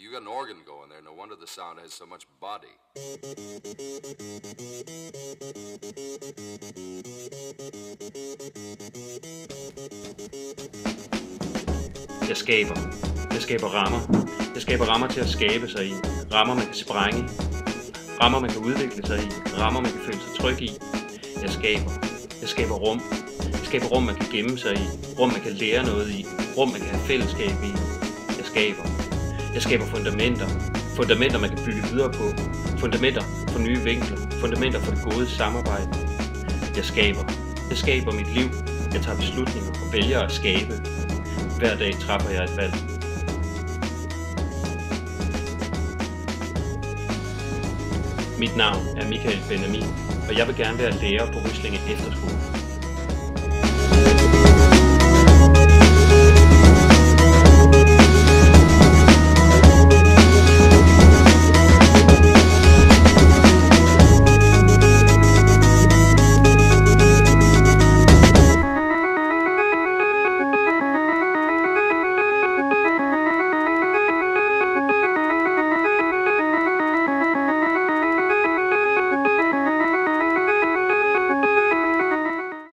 You got an organ going there. No wonder the sound has so much body. Jeg skaber rammer. Jeg skaber rammer til at skabe sig i. Rammer man kan sprænge. Rammer man kan udvikle sig i. Rammer man kan føle sig tryg i. Jeg skaber rum. Jeg skaber rum man kan gemme sig i. Rum man kan lære noget i. Rum man kan have fællesskab i. Jeg skaber fundamenter. Fundamenter man kan bygge videre på. Fundamenter for nye vinkler. Fundamenter for det gode samarbejde. Jeg skaber mit liv. Jeg tager beslutninger og vælger at skabe. Hver dag træffer jeg et valg. Mit navn er Michael Ben-Ami, og jeg vil gerne være lærer på Ryslinge Efterskole.